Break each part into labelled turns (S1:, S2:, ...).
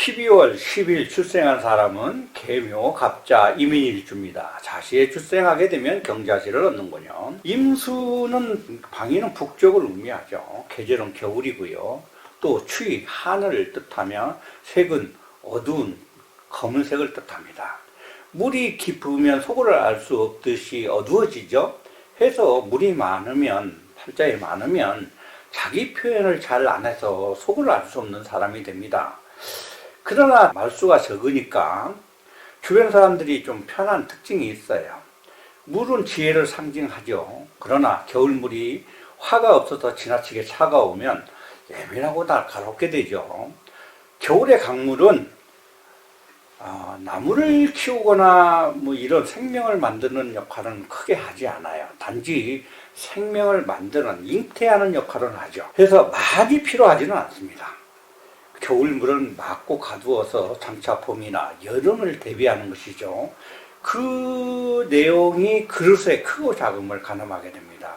S1: 12월 10일 출생한 사람은 계묘, 갑자, 이민일주입니다. 자시에 출생하게 되면 경자시를 얻는군요. 임수는 방위는 북쪽을 의미하죠. 계절은 겨울이고요. 또 추위, 하늘을 뜻하며 색은 어두운 검은색을 뜻합니다. 물이 깊으면 속을 알 수 없듯이 어두워지죠. 해서 물이 많으면, 팔자에 많으면 자기 표현을 잘 안 해서 속을 알 수 없는 사람이 됩니다. 그러나 말수가 적으니까 주변 사람들이 좀 편한 특징이 있어요. 물은 지혜를 상징하죠. 그러나 겨울물이 화가 없어서 지나치게 차가우면 예민하고 날카롭게 되죠. 겨울의 강물은 나무를 키우거나 이런 생명을 만드는 역할은 크게 하지 않아요. 단지 생명을 만드는, 잉태하는 역할은 하죠. 그래서 많이 필요하지는 않습니다. 겨울물은 맑고 가두어서 장차 봄이나 여름을 대비하는 것이죠. 그 내용이 그릇의 크고 작음을 가늠하게 됩니다.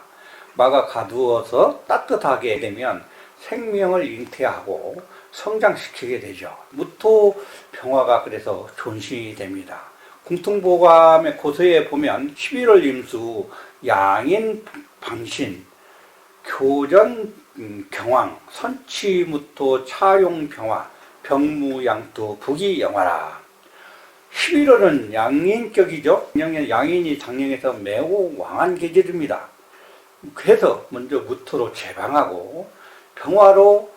S1: 마가 가두어서 따뜻하게 되면 생명을 잉태하고 성장시키게 되죠. 무토 병화가 그래서 존신이 됩니다. 궁퉁보감의 고서에 보면 11월 임수, 양인 방신, 교전 경왕, 선치무토 차용 병화, 병무양토 북이영화라. 11월은 양인격이죠. 양인이 장령에서 매우 왕한 계절입니다. 그래서 먼저 무토로 제방하고 병화로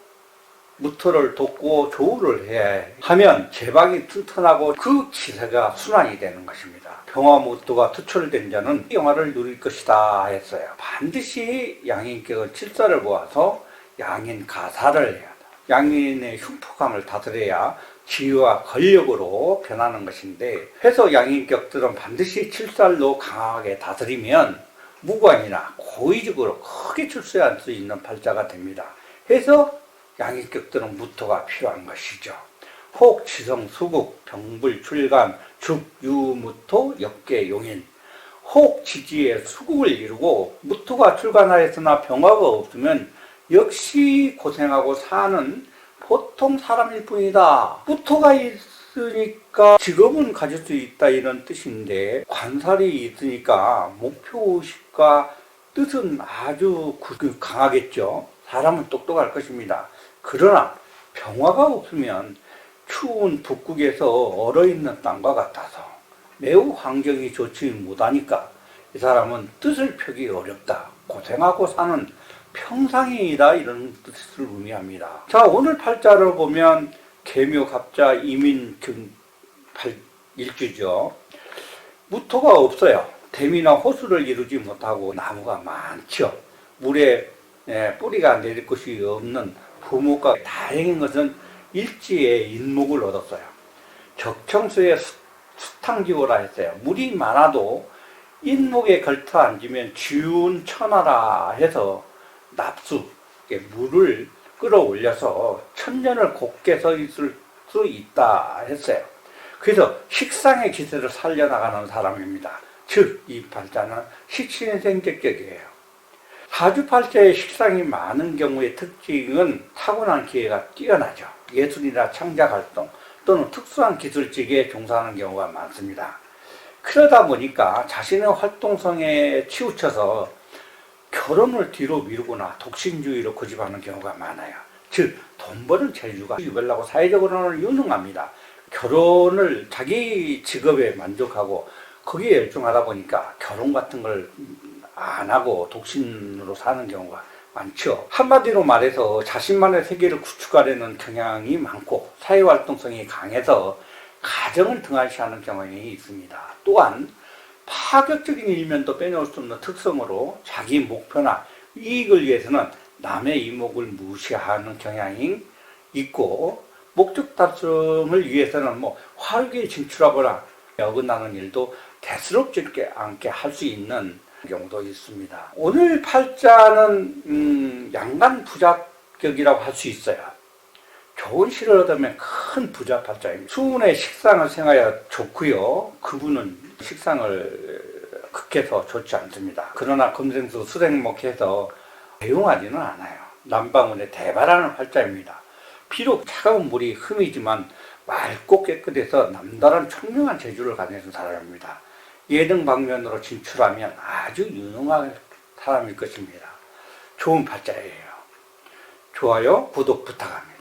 S1: 무토를 돕고 조우를 해야 하면 제방이 튼튼하고 그 기세가 순환이 되는 것입니다. 병화무토가 투철된 자는 영화를 누릴 것이다 했어요. 반드시 양인격은 칠사를 모아서 양인 가사를 해야 한다. 양인의 흉폭함을 다스려야 지위와 권력으로 변하는 것인데, 해서 양인격들은 반드시 칠살로 강하게 다스리면 무관이나 고의적으로 크게 출세할 수 있는 팔자가 됩니다. 해서 양인격들은 무토가 필요한 것이죠. 혹, 지성, 수국, 병불, 출간, 죽, 유, 무토, 역계, 용인. 혹, 지지에 수국을 이루고 무토가 출간하였으나 병화가 없으면 역시 고생하고 사는 보통 사람일 뿐이다. 무토가 있으니까 직업은 가질 수 있다 이런 뜻인데, 관살이 있으니까 목표의식과 뜻은 아주 강하겠죠. 사람은 똑똑할 것입니다. 그러나 병화가 없으면 추운 북극에서 얼어있는 땅과 같아서 매우 환경이 좋지 못하니까 이 사람은 뜻을 펴기 어렵다. 고생하고 사는 평상인이다 이런 뜻을 의미합니다. 자, 오늘 팔자를 보면 계묘, 갑자, 이민, 일주죠. 무토가 없어요. 댐이나 호수를 이루지 못하고 나무가 많죠. 물에 뿌리가 내릴 곳이 없는 부모가 다행인 것은 일지에 인목을 얻었어요. 적청수에 수탕지오라 했어요. 물이 많아도 인목에 걸터 앉으면 지운 천하라 해서 납수, 물을 끌어올려서 천년을 곱게 서 있을 수 있다 했어요. 그래서 식상의 기세를 살려나가는 사람입니다. 즉, 이 팔자는 식신생적격이에요. 사주팔자에 식상이 많은 경우의 특징은 타고난 기회가 뛰어나죠. 예술이나 창작활동 또는 특수한 기술직에 종사하는 경우가 많습니다. 그러다 보니까 자신의 활동성에 치우쳐서 결혼을 뒤로 미루거나 독신주의로 고집하는 경우가 많아요. 즉, 돈 버는 재주가 유별나고 사회적으로는 유능합니다. 결혼을 자기 직업에 만족하고 거기에 열중하다 보니까 결혼 같은 걸 안 하고 독신으로 사는 경우가 많죠. 한마디로 말해서 자신만의 세계를 구축하려는 경향이 많고 사회활동성이 강해서 가정을 등한시하는 경향이 있습니다. 또한 파격적인 일면도 빼놓을 수 없는 특성으로 자기 목표나 이익을 위해서는 남의 이목을 무시하는 경향이 있고, 목적 달성을 위해서는 화려하게 진출하거나 어긋나는 일도 대수롭지 않게 할 수 있는 경우도 있습니다. 오늘 팔자는 양간 부자격이라고 할 수 있어요. 좋은 실을 얻으면 큰 부자 팔자입니다. 수운의 식상을 생하여 좋고요. 그분은 식상을 극해서 좋지 않습니다. 그러나 금생수 수생목해서 대용하지는 않아요. 남방운에 대발하는 팔자입니다. 비록 차가운 물이 흠이지만 맑고 깨끗해서 남다른 청명한 재주를 가진 사람입니다. 예능 방면으로 진출하면 아주 유능한 사람일 것입니다. 좋은 팔자예요. 좋아요, 구독 부탁합니다.